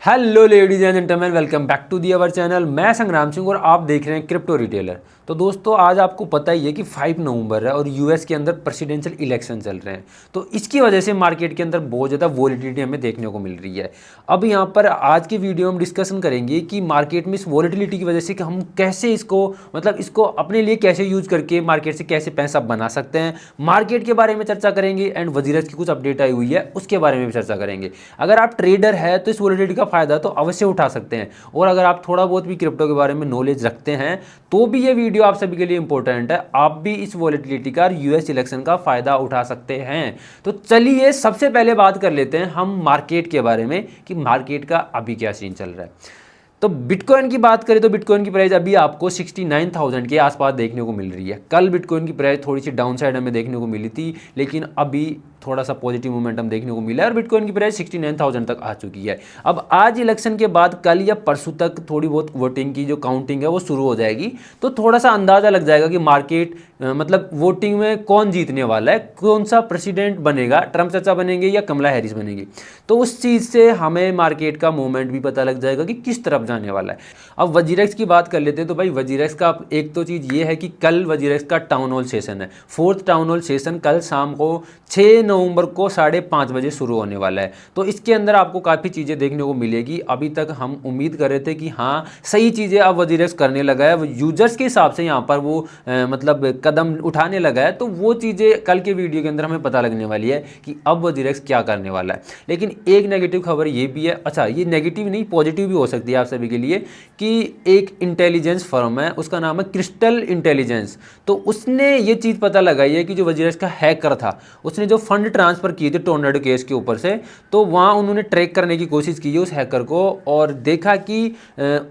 Hello ladies and gentleman, welcome back to the our channel. मैं संग्राम सिंह और आप देख रहे हैं क्रिप्टो रिटेलर। तो दोस्तों, आज आपको पता ही है कि 5 नवंबर है और यूएस के अंदर प्रेसिडेंशियल इलेक्शन चल रहे हैं। तो इसकी वजह से मार्केट के अंदर बहुत ज़्यादा वॉलेटिलिटी हमें देखने को मिल रही है। अब यहाँ पर आज की वीडियो हम डिस्कशन करेंगे कि मार्केट में इस वॉलेटिलिटी की वजह से कि हम कैसे इसको अपने लिए कैसे यूज करके मार्केट से कैसे पैसा बना सकते हैं, मार्केट के बारे में चर्चा करेंगे। एंड वजीरस की कुछ अपडेट आई हुई है उसके बारे में भी चर्चा करेंगे। अगर आप ट्रेडर है तो इस वॉलेटिलिटी का फायदा तो अवश्य उठा सकते हैं, और अगर आप थोड़ा बहुत भी क्रिप्टो के बारे में नॉलेज रखते हैं तो भी ये वीडियो आप सभी के लिए इंपॉर्टेंट है। आप भी इस वॉलेटिलिटी का यूएस इलेक्शन का फायदा उठा सकते हैं। तो चलिए सबसे पहले बात कर लेते हैं हम मार्केट के बारे में कि मार्केट का अभी क्या सीन चल रहा है। तो बिटकॉइन की बात करें तो बिटकॉइन की प्राइस अभी आपको 69,000 के आसपास देखने को मिल रही है। कल बिटकॉइन की प्राइस थोड़ी सी डाउन साइड हमें देखने को मिली थी, लेकिन अभी थोड़ा सा पॉजिटिव मोमेंटम देखने को मिला है और बिटकॉइन की प्राइस 69,000 तक आ चुकी है। अब आज इलेक्शन के बाद कल या परसों तक थोड़ी बहुत वोटिंग की जो काउंटिंग है वो शुरू हो जाएगी, तो थोड़ा सा अंदाज़ा लग जाएगा कि मार्केट मतलब वोटिंग में कौन जीतने वाला है, कौन सा प्रेसिडेंट बनेगा, ट्रम्प चाचा बनेंगे या कमला हैरिस बनेगी। तो उस चीज़ से हमें मार्केट का मूवमेंट भी पता लग जाएगा कि किस तरफ जाने वाला है। अब वजीरेक्स की बात कर लेते हैं। तो भाई वजीरेक्स का एक तो चीज़ ये है कि कल वजीरेक्स का टाउन हॉल सेशन है, 4th टाउन हॉल सेशन कल शाम को 6 नवंबर को 5:30 बजे शुरू होने वाला है। तो इसके अंदर आपको काफ़ी चीज़ें देखने को मिलेगी। अभी तक हम उम्मीद कर रहे थे कि हाँ सही चीज़ें अब वजीरेक्स करने लगा है, यूजर्स के हिसाब से यहाँ पर वो मतलब कदम उठाने लगा है। तो वो चीज़ें कल के वीडियो के अंदर हमें पता लगने वाली है कि अब वजीरेक्स क्या करने वाला है। लेकिन एक नेगेटिव खबर ये भी है, अच्छा ये नेगेटिव नहीं पॉजिटिव भी हो सकती है आप सभी के लिए, कि एक इंटेलिजेंस फर्म है उसका नाम है क्रिस्टल इंटेलिजेंस। तो उसने ये चीज़ पता लगाई है कि जो वजीरेक्स का हैकर था उसने जो फंड ट्रांसफ़र किए थे टोर्नेडो केस के ऊपर से, तो वहाँ उन्होंने ट्रैक करने की कोशिश की है उस हैकर को, और देखा कि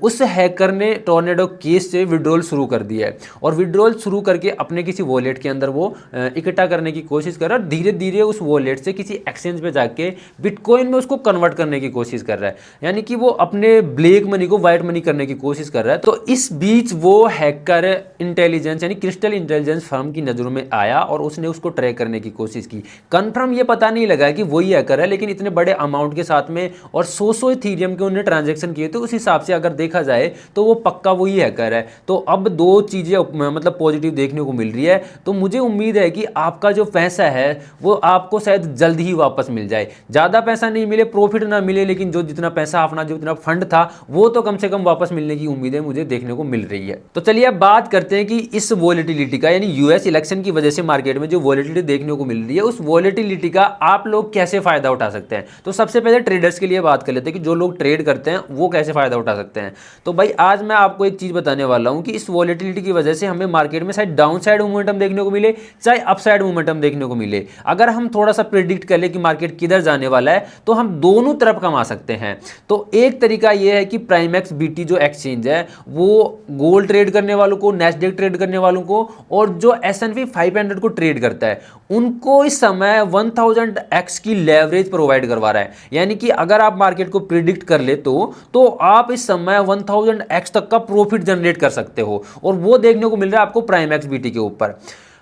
उस हैकर ने टोर्नेडो केस से विड्रॉल शुरू कर दिया है। और विड्रॉल शुरू करके अपने किसी वॉलेट के अंदर वो इकट्ठा करने की कोशिश कर रहा है और धीरे धीरे उस वॉलेट से किसी एक्सचेंज पे जाके बिटकॉइन में उसको कन्वर्ट करने की कोशिश कर रहा है, यानी कि वो अपने ब्लैक मनी को वाइट मनी करने की कोशिश कर रहा है। तो इस बीच वो हैकर इंटेलिजेंस यानी क्रिस्टल इंटेलिजेंस फर्म की नज़रों में आया और उसने उसको ट्रैक करने की कोशिश की। कंफर्म ये पता नहीं लगा कि वही हैकर है, लेकिन इतने बड़े अमाउंट के साथ में और 100 इथीरियम के उन्होंने ट्रांजैक्शन किए, तो उस हिसाब से अगर देखा जाए तो वो पक्का वही हैकर है। तो अब दो चीज़ें मतलब पॉजिटिव देखने को मिल रही है। तो मुझे उम्मीद है कि आपका जो पैसा है वो आपको शायद जल्द ही वापस मिल जाए। ज़्यादा पैसा नहीं मिले, प्रॉफिट ना मिले, लेकिन जो जितना पैसा अपना जो जितना फंड था वो तो कम से कम वापस मिलने की उम्मीदें मुझे देखने को मिल रही है। तो चलिए अब बात करते हैं कि इस वॉलेटिलिटी का यानी यूएस इलेक्शन की वजह से मार्केट में जो वॉलेटिलिटी देखने को मिल रही है उस वॉलेटिलिटी का आप लोग कैसे फायदा उठा सकते हैं। तो सबसे पहले ट्रेडर्स के लिए बात कर लेते हैं कि जो लोग ट्रेड करते हैं वो कैसे फायदा उठा सकते हैं। तो भाई आज मैं आपको एक चीज बताने वाला हूं कि इस वॉलेटिलिटी की वजह से हमें मार्केट में शायद डाउन साइड मोमेंटम देखने को मिले चाहे अप साइड मोमेंटम देखने को मिले। अगर हम थोड़ा सा प्रिडिक्ट कर ले कि मार्केट किधर जाने वाला है तो हम दोनों तरफ कमा सकते हैं। तो एक तरीका यह है कि प्राइमेक्स बीटी जो एक्सचेंज है वो गोल्ड ट्रेड करने वालों को, नैस्डैक ट्रेड करने वालों को और जो S&P 500 को ट्रेड करता है उनको इस समय 1000x की लेवरेज प्रोवाइड करवा रहा है। यानी कि अगर आप मार्केट को प्रिडिक्ट कर ले तो आप इस समय 1000x तक का प्रॉफिट जनरेट कर सकते हो, और वो देखने को मिल रहा है आपको प्राइमेक्स बीटी के ऊपर।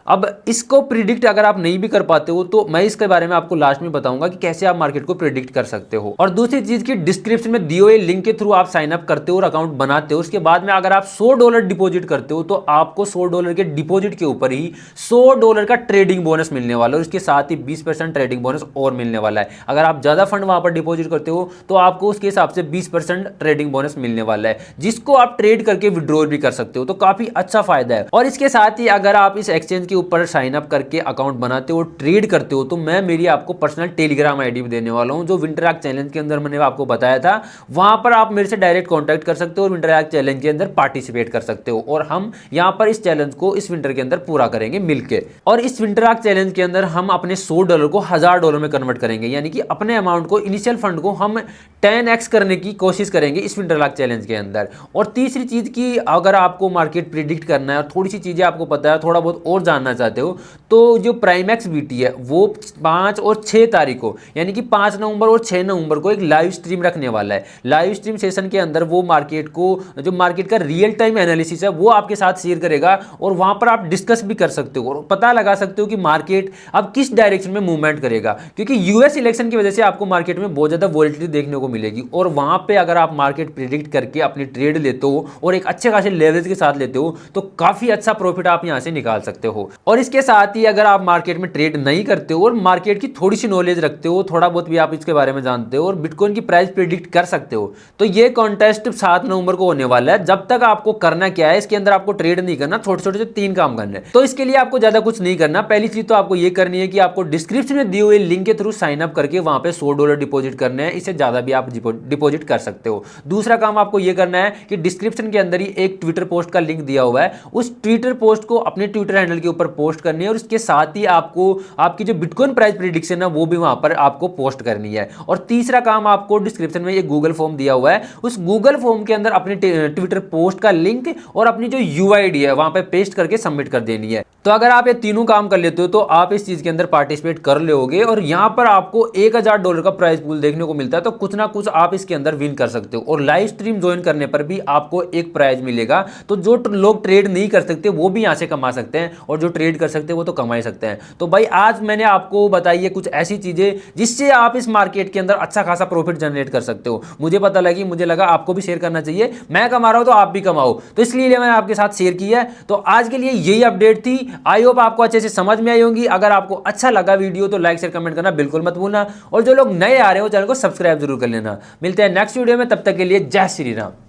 अब इसको प्रिडिक्ट अगर आप नहीं भी कर पाते हो तो मैं इसके बारे में आपको लास्ट में बताऊंगा कि कैसे आप मार्केट को प्रिडिक्ट कर सकते हो। और दूसरी चीज की डिस्क्रिप्शन में दिए हुए लिंक के थ्रू आप साइन अप करते हो और अकाउंट बनाते हो, उसके बाद में अगर आप $100 डिपॉजिट करते हो तो आपको $100 के डिपॉजिट के ऊपर ही $100 का ट्रेडिंग बोनस मिलने वाला है, और इसके साथ ही 20% ट्रेडिंग बोनस और मिलने वाला है। अगर आप ज्यादा फंड वहां पर डिपॉजिट करते हो तो आपको उसके हिसाब से 20% ट्रेडिंग बोनस मिलने वाला है, जिसको आप ट्रेड करके विड्रॉल भी कर सकते हो। तो काफी अच्छा फायदा है। और इसके साथ ही अगर आप इस एक्सचेंज के ऊपर साइन अप करके अकाउंट बनाते हो, ट्रेड करते हो, तो मैं मेरी आपको पर्सनल टेलीग्राम आईडी भी देने वाला हूं जो विंटरएक्ट चैलेंज के अंदर मैंने आपको बताया था। वहां पर आप मेरे से डायरेक्ट कांटेक्ट कर सकते हो और विंटरएक्ट चैलेंज के अंदर पार्टिसिपेट कर सकते हो, और हम यहां पर इस चैलेंज को इस विंटर के अंदर पूरा करेंगे मिलके। और इस विंटरएक्ट चैलेंज के अंदर हम अपने $100 को $1000 में कन्वर्ट करेंगे, यानी कि अपने अमाउंट को, इनिशियल फंड को हम 10x करने की कोशिश करेंगे इस विंटरएक्ट चैलेंज के अंदर। और तीसरी चीज की अगर आपको मार्केट प्रिडिक्ट करना है और थोड़ी सी चीजें आपको पता है, थोड़ा बहुत और जानना चाहते हो, तो जो प्राइमेक्स बीटी है वो 5 और 6 तारीख को यानी कि 5 नवंबर और 6 नवंबर को एक लाइव स्ट्रीम रखने वाला है। लाइव स्ट्रीम सेशन के अंदर वो मार्केट को, जो मार्केट का रियल टाइम एनालिसिस है वो आपके साथ शेयर करेगा, और वहां पर आप डिस्कस भी कर सकते हो और पता लगा सकते हो कि मार्केट अब किस डायरेक्शन में मूवमेंट करेगा। क्योंकि यूएस इलेक्शन की वजह से आपको मार्केट में बहुत ज्यादा वॉलेटिलिटी देखने को आपको मिलेगी। और वहां पे अगर आप मार्केट प्रिडिक्ट करके अपनी ट्रेड लेते हो और एक अच्छे खासे लेवरेज के साथ लेते हो तो काफी अच्छा प्रॉफिट आप यहां से निकाल सकते हो। और इसके साथ ही अगर आप मार्केट में ट्रेड नहीं करते हो और मार्केट की थोड़ी सी नॉलेज रखते हो, थोड़ा बहुत भी आप इसके बारे में जानते हो और बिटकॉइन की प्राइस प्रिडिक्ट कर सकते हो, तो ये कॉन्टेस्ट 7 नवंबर को होने वाला है। जब तक आपको करना क्या है, इसके अंदर आपको ट्रेड नहीं करना, छोटे छोटे से 3 काम करने हैं। तो इसके लिए आपको ज्यादा कुछ नहीं करना। पहली चीज तो आपको ये करनी है कि आपको डिस्क्रिप्शन में दिए हुए लिंक के थ्रू साइन अप करके वहां पे $100 डिपॉजिट करने हैं। इससे ज्यादा भी आप डिपॉजिट कर सकते हो। दूसरा काम आपको ये करना है कि डिस्क्रिप्शन के अंदर ही एक ट्विटर पोस्ट का लिंक दिया हुआ है, उस ट्विटर पोस्ट को अपने ट्विटर हैंडल के ऊपर पोस्ट करनी है और इसके साथ ही आपको आपकी जो बिटकॉइन प्राइस प्रेडिक्शन है वो भी वहां पर आपको पोस्ट करनी है। और तीसरा काम आपको डिस्क्रिप्शन में एक गूगल फॉर्म दिया हुआ है, उस गूगल फॉर्म के अंदर अपने ट्विटर पोस्ट का लिंक और अपनी जो यूआईडी है वहां पे पेस्ट करके सबमिट कर देनी है। तो अगर आप ये तीनों काम कर लेते हो तो आप इस चीज के अंदर पार्टिसिपेट कर लोगे और यहां पर आपको $1000 का प्राइस पूल देखने को मिलता है। तो कुछ ना कुछ आप इसके अंदर विन कर सकते हो और लाइव स्ट्रीम ज्वाइन करने पर भी आपको एक प्राइज मिलेगा। तो जो लोग ट्रेड नहीं कर सकते वो भी यहां से कमा सकते हैं और जो ट्रेड कर सकते हैं वो तो कमा ही सकते हैं। तो भाई आज मैंने आपको बताई है कुछ ऐसी चीजें जिससे आप इस मार्केट के अंदर अच्छा खासा प्रॉफिट जनरेट कर सकते हो। मुझे पता लगी, मुझे लगा आपको भी शेयर करना चाहिए। मैं कमा रहा हूं तो आप भी कमाओ, तो इसलिए मैंने आपके साथ शेयर किया है। तो आज के लिए यही अपडेट थी। आई होप आपको अच्छे से समझ में आई होंगी। अगर आपको अच्छा लगा वीडियो तो लाइक शेयर कमेंट करना बिल्कुल मत भूलना और जो लोग नए आ रहे हो चैनल को सब्सक्राइब जरूर कर लेना। मिलते हैं नेक्स्ट वीडियो में, तब तक के लिए जय श्री राम।